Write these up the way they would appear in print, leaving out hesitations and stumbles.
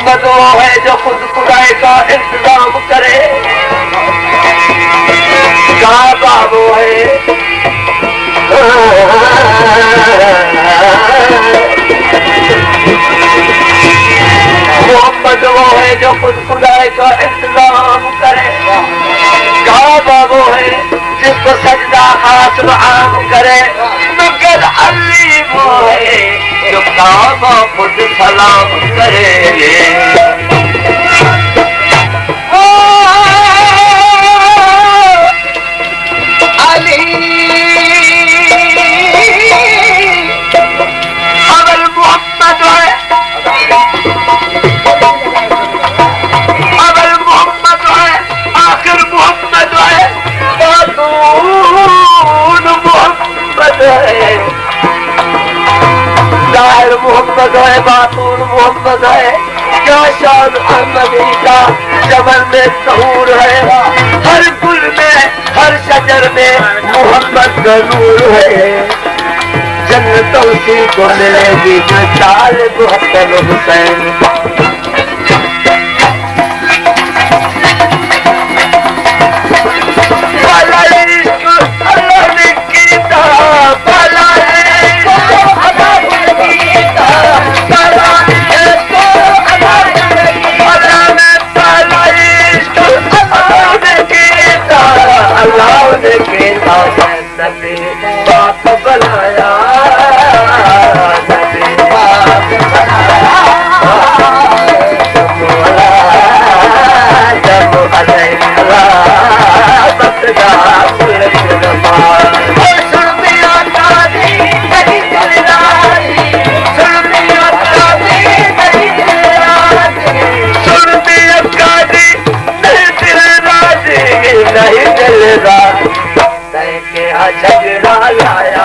मोहम्मद वो है जो खुद खुदाई का इंतजाम करे। काबा वो है मोहम्मद वो है जो खुद खुदाई का इंतजाम करे। काबा वो है जिसको सजदा खास आम करे। मगर अली वो है जो काबा खुद सलाम करे। मोहम्मद है बातून मोहम्मद है। क्या शान अहमदी का जबल में सहूर है। हर गुल में हर शजर में मोहम्मद का नूर है। जन्नतों सी को मिलेगी मिसाल हसन हुसैन। बाप बनाया नहीं चलेगा झगड़ा लाया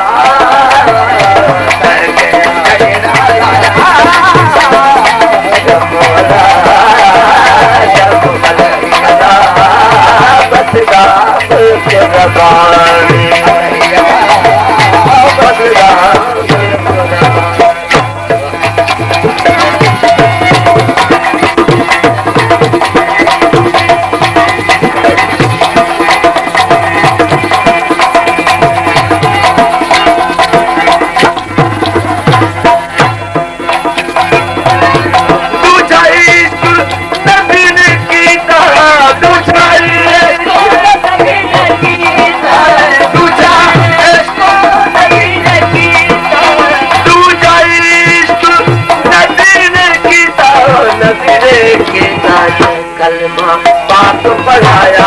कलमा बात पढ़ाया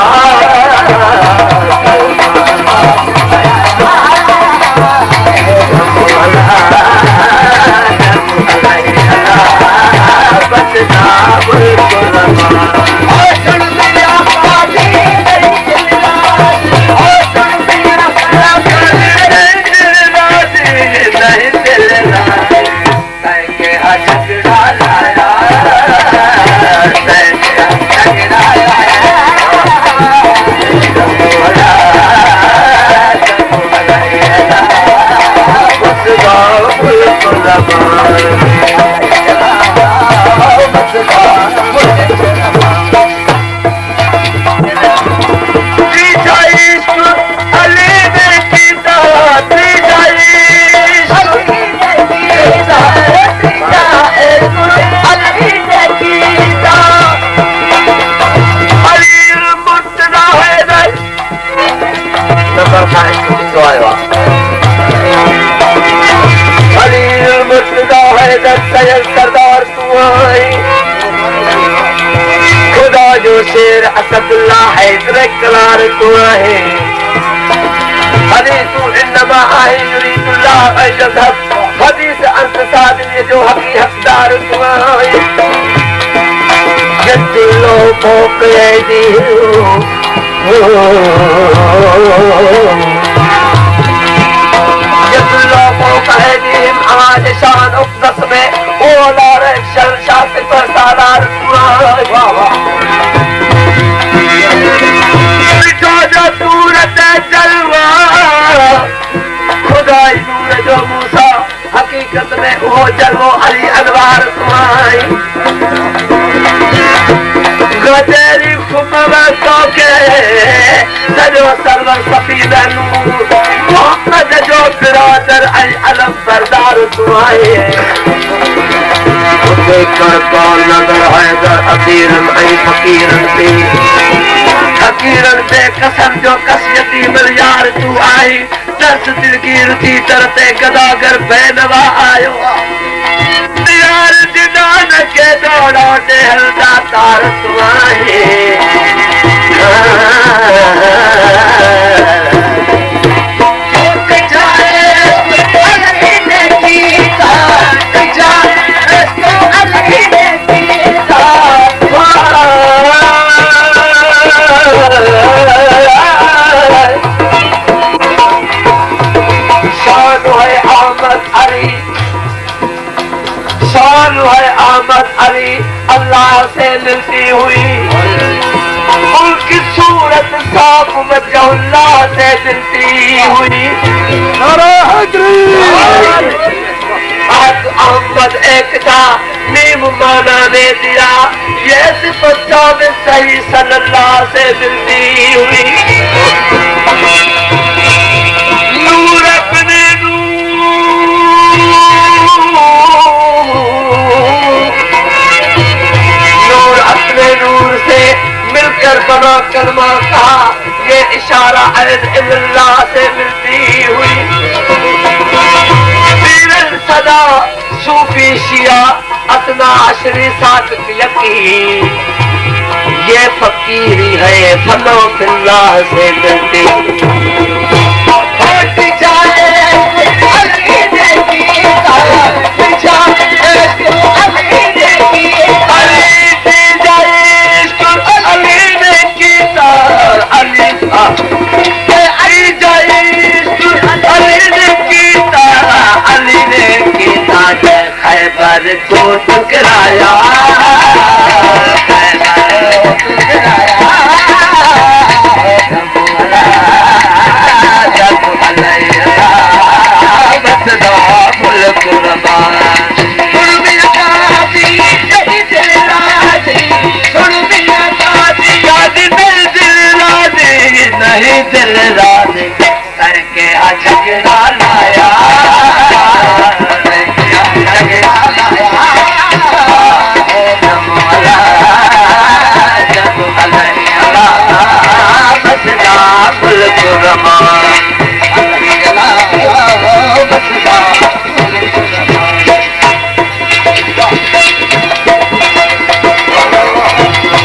सरदार तू आई खुदा जो शेर असदुल्ला हैदर करार तू है। हदीस इन्नमा आई युरीदुल्लाह अय्यज़हब हदीस अंत सादिन जो हकी हकदार तू है। जद्दुल्लो फौक ऐदी जद्दुल्लो फौक ऐदीहिम आवाज शान उक़दस में ओलार शर्शात पर सालार वाह वाह बिठो जो सूरत जलवा खुदाई नूर जो मूसा हकीकत में वो जलवो अली अनवार सुनाई। सजो सरवर सफी नूर मोहम्मद जो बिरादर अलम बरदार तू आए उसे कर कौन नजर हैदर अतीरन फकीरन पे फकीरन पे कसम जो कसयती मिलियार तू आई दस दिलगीर थी तरते गदागर बेनवा आयो यार जिनान के दौड़ा दे हल्दा तार तू आए अली अल्लाह से मिलती हुई उनकी सूरत साफ वजहुल्लाह से मिलती हुई अहमद एक था नीम माना ने दिया ये सिफत में सही सल्लल्लाह से मिलती हुई नूर अपने नूर से मिलकर बना कलमा कहा ये इशारा अल्लाह से मिलती हुई सदा सूफी शिया अपना अशरी सादिक यकीन ये फकीरी है फनो फिल्लाह से मिलती खैबर को टकराया जब नहीं दिल राज करके अजगरा लाया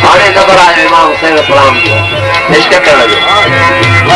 आने नंबर आए इमाम हुसैन सलाम किया इसके कहना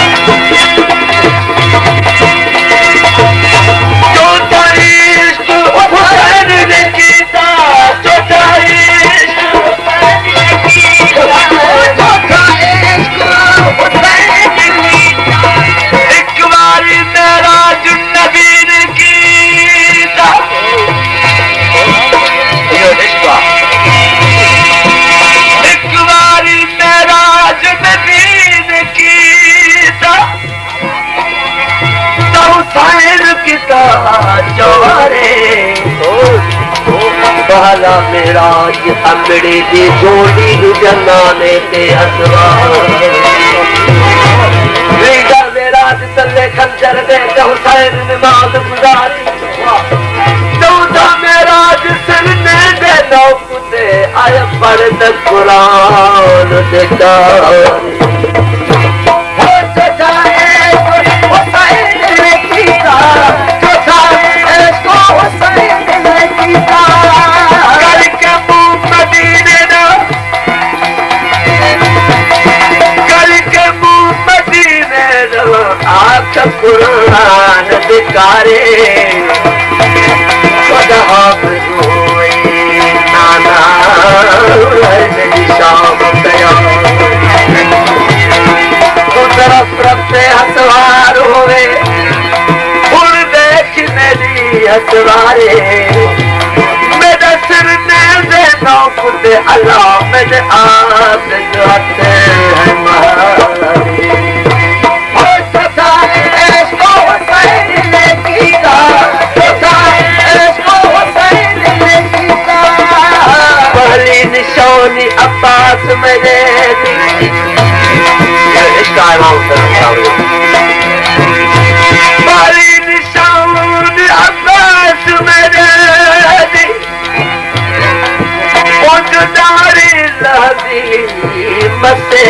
पहला मेरा ये अमड़ी दी जोड़ी जनाने ते असवार मेरा तले खंजर दे हुसैन नमाज गुजारी चौथा मेरा जिसने दे नौकुते आय पढ़ कुरान देता कुरान दिकारे नाना शाम तरफ रखते हसवार हुए फुल देख मेरी हसवारे मेरा सिर ने दे नौकुत अल्लाह मेरे आप जाते हैं निशानी अब्बास मेरे इसका मारी निशान अब्बास मेरे उजदारी लहदी मसे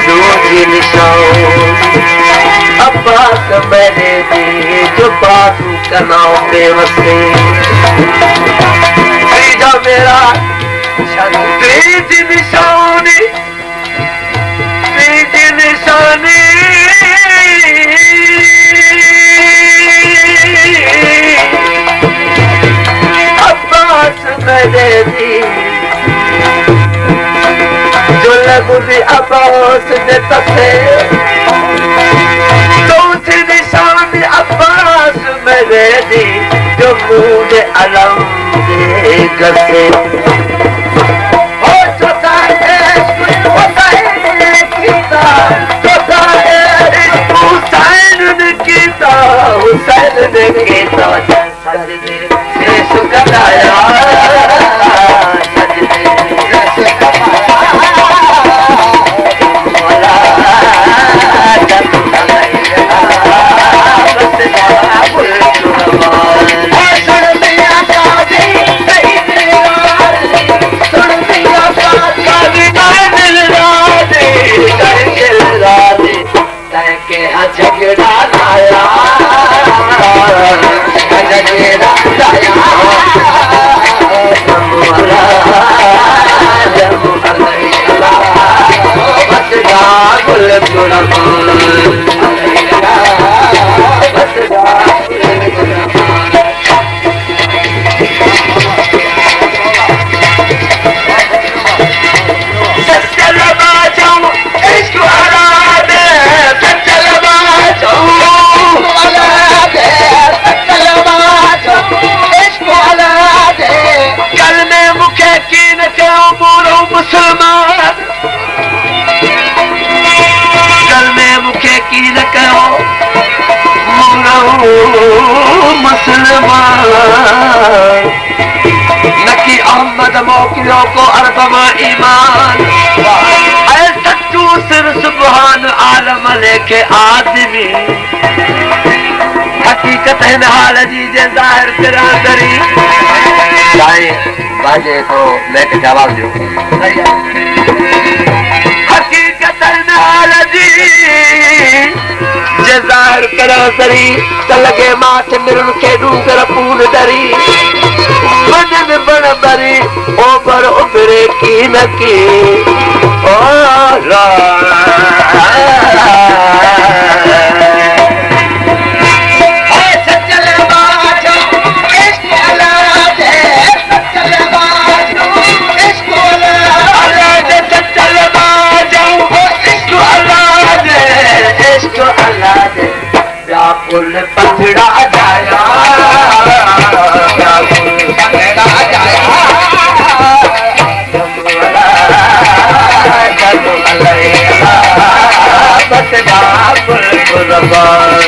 दूजी निशान अब्बास मेरे दी जो बाजू कनाओ बेवसे तीजा मेरा तीजी निशानी अब्बास मेरे दी जो लगुदी अब्बास ने तसे चौथी निशानी अब्बास मेरे दी जो मुझे अलम दे गसे हुसैन ने कीता सजदे से सुगंधाया सजदे से मौला जब तलैया बस बाबुल कुर्बान सुन दिया काजी नहीं दिलदारी सुन दिया काजी नहीं दिलदारी तय के झगड़ा लाया नकी अहमद मोकिलो को अरबमा ईमान सच्चू सिर सुबहान आलम लेके आदमी हकीकत है हाल जी जे ज़ाहिर करा करी साईं बाजे तो लेके जवाब दो हकीकत है हाल जी जे ज़ाहिर करा करी त लगे माथे मिरन के डूंगर पून डरी बदन बन बरी ओबर उभरे की न की ओ रा व्याकुल पथड़ा जाया व्याकुल पथड़ा जाया बस व्याकुल कुर्बान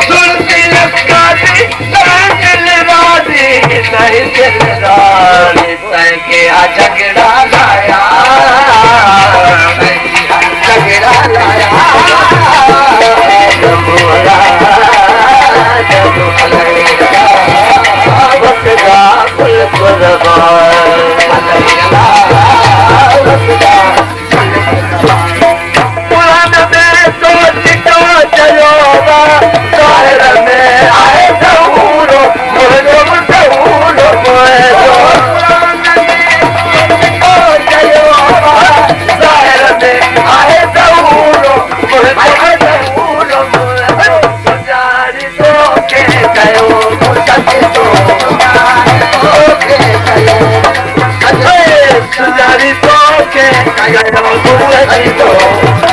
सुनती लस्कारी नहीं दिल रानी तय के झगड़ा लाया झगड़ा लाया बस व्याकुल कुर्बान पुराना में सोच तो चलो शहर में आए जरूरो मुझे जरूरो शहर में आए जरूरो सुजारी तो के गयो सुजारी तो के सुजारी तो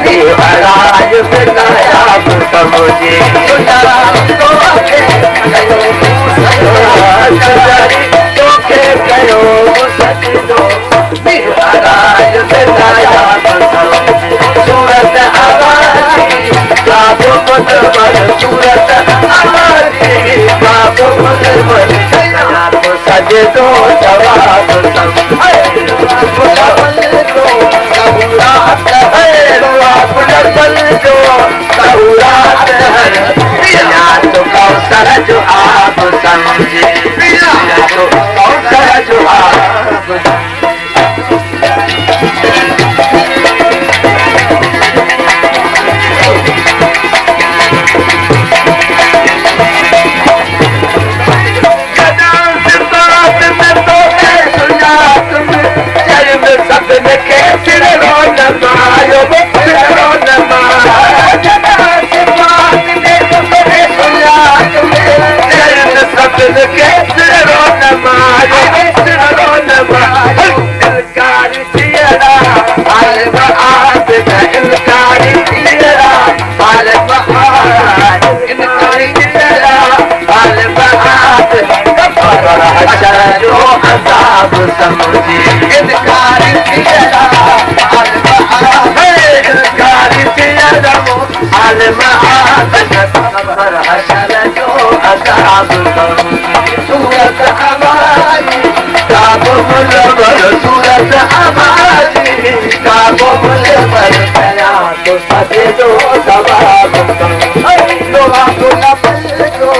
महाराज बिलाया मुझे सुजारी तो के गयो सच दो महाराज बिलाया सूरत आवाज़ी बाबू मुझे सूरत आवाज़ी बाबू मुझे सज दो जवाब कौसर जो आप समझे पिया तो कौसर जो आप सपने के सिर रोन मायो सिर रोन सपने के सिर रोन मायो सिर रोन इनकारी सियरा हाल बहाद इनकारी सियरा हाल बहाद इनकारी सियरा हाल बहाद कफर हशर जो अजाब समझी इनकारी सियरा हाल बहाद इनकारी सियरा हाल बहाद कफर हशर जो अजाब समझी सूरत हमारी काबो मुलबर सूरत हमारी काबो मुलबर कया तो सजे जो सवाब लोहा को न पलटो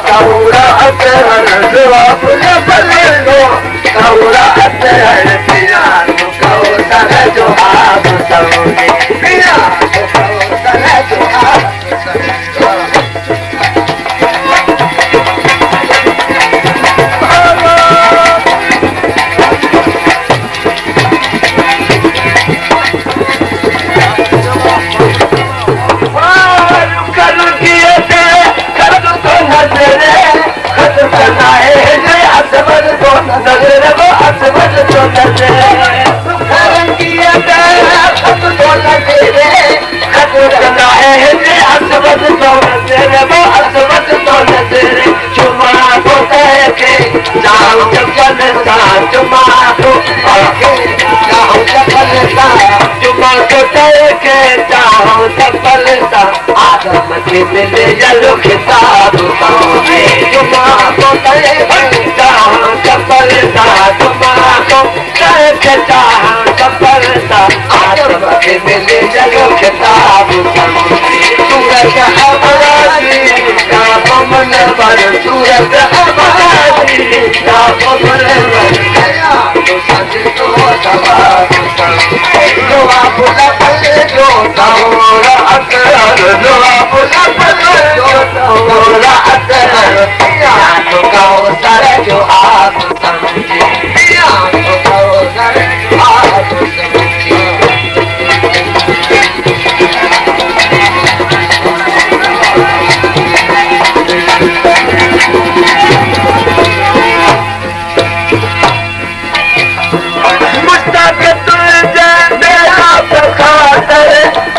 कौरा अतर लोहा को न पलटो कौरा अतर पिया तो कौसर जो आप समझे पिया तो कौसर जो आप मिले जलो खिताब पाओगे तुम्हारो तले जहाँ सफलता तुम्हारो तले जहाँ सफलता आदम के मिले जलो खिताब पाओगे सूरत हमारी का मन पर सूरत हमारी का मन पर गया तो सच तो सवाब लो आप पले जो तोरा अतर लो आप तोरा अतर पिया तो कौसर जो आप समझे पिया तो कौसर जो आप समझे मुश्ताक तुझे मेरा खातर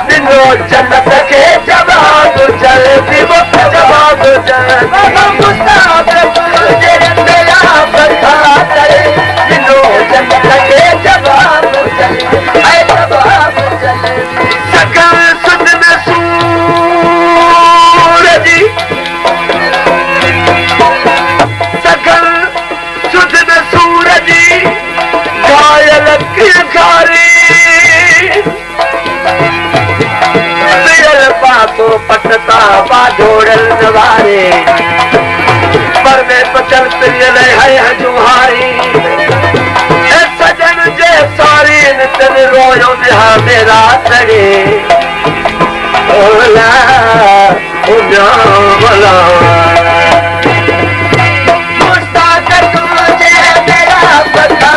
दिलो जन्नत के जवाब जल्दी वो जवाब जल्दी मुश्ताक तुझे मेरा खातर दिलो जन्नत के जवाब जल्दी ऐ जवाब जल्दी सकल सुध में सूरज सकल सुध में सूरज घायल किलकारी पाको पटता बाजोड़ल नवारे पर में पचल पियल है जुहारी सजन जे सारी नितन रोयो बिहा मेरा सगे ओला ओला ओला मुश्ताक तुझे मेरा बता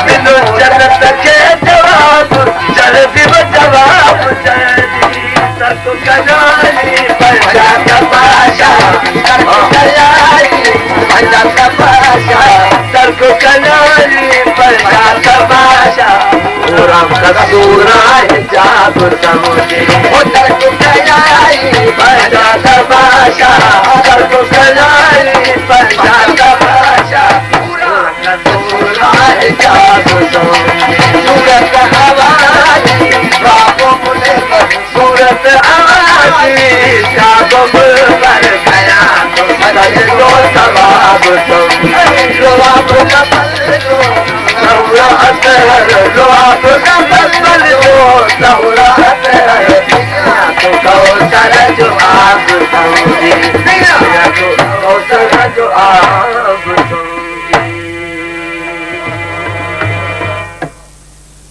दिलो जन्नत के जवाब जल्दी वो जवाब जल्दी सत कनाली बजा तमाशा सत कनाली बजा तमाशा सत कनाली बजा तमाशा राम कसूरा जाब समझे ओ सत कनाली बजा तमाशा सत कनाली बजा तमाशा राम कसूरा जाब समझे सूरत हवाई बाबो मुझे सूरत हवाई जाब पर गया तो सज लो सवाब लो आप नफल लो सौरा अतर लो आप नफल लो सौरा अतर तो कौसर जो आप समझे जो आप